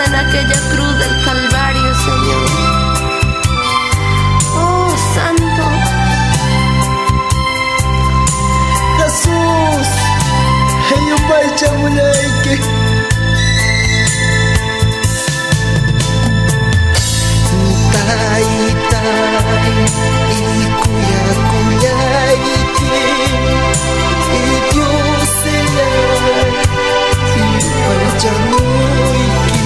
clavada en aquella cruz del Calvario, Señor. Oh, Santo Jesús, hey, upay chamuñayki. Taytay, y kuyayki, y Dios sellay, y upay chamuyki.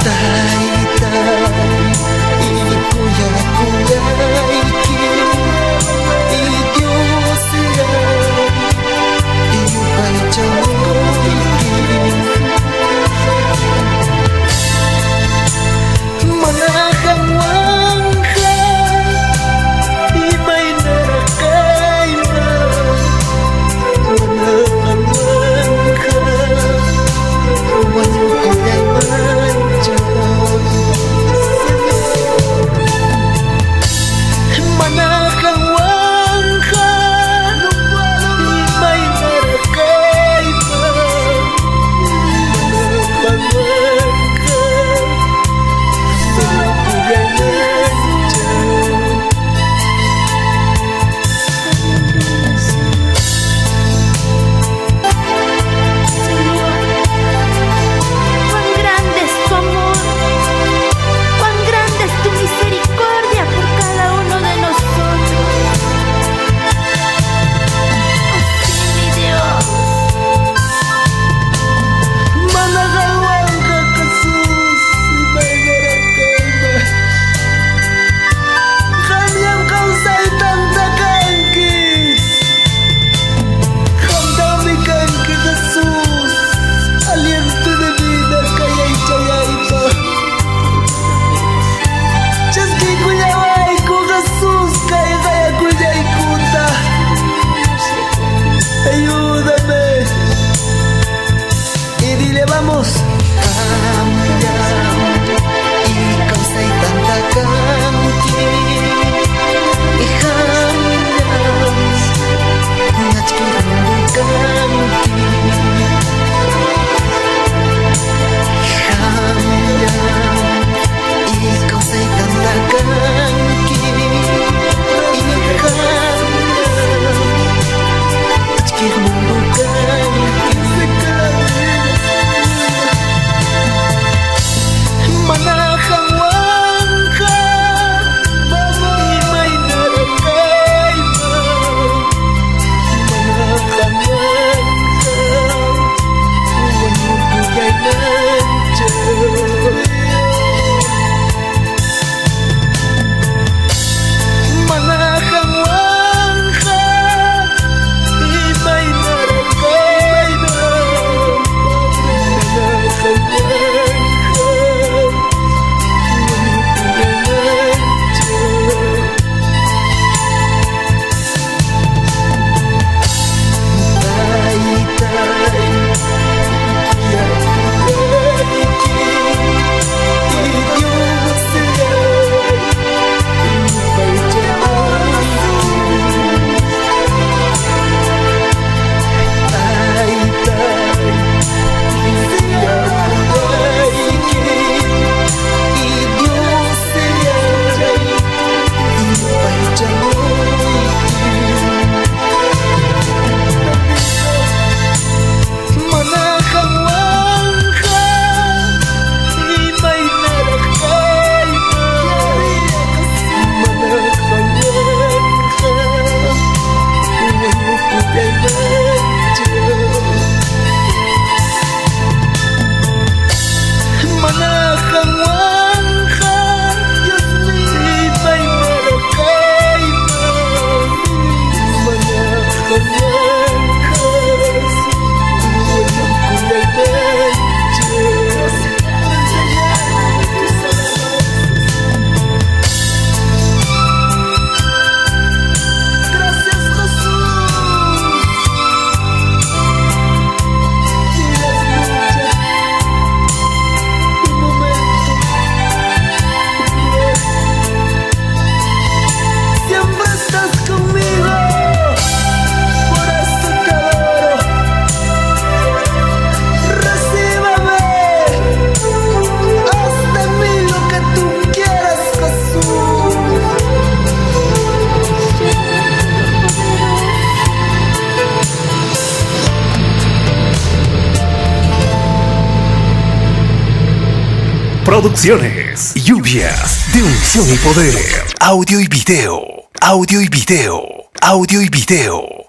Taytay, y kuyayki, y Dios sellay, y upay chamuyki. Manakang wangka, imay narakay na. Manakang wangka, walang kulay mancha. Manakang wangka, imay narakay na. Manakang wangka, cuán grande es tu amor, cuán grande es tu misericordia por cada uno de nosotros. Oh, sí, mi Dios. Manakang wangka, Jesús, imay narakay na. Kanyang kausay tangtakanki. Kamdami kanki, Jesús, aliento de vida kaya'y chayaypa. Chaski kuyaway ko, Jesús, kaya kuyay kuta. Ayúdame. Y dile vamos. Kamdam, y kausay tangtakanki. Y kamdam, nachkirundukanki. Kamdam, y kausay tangtakanki. Y kamdam, nachkirundukanki. Producciones. Lluvias de unción y poder. Audio y video. Audio y video. Audio y video.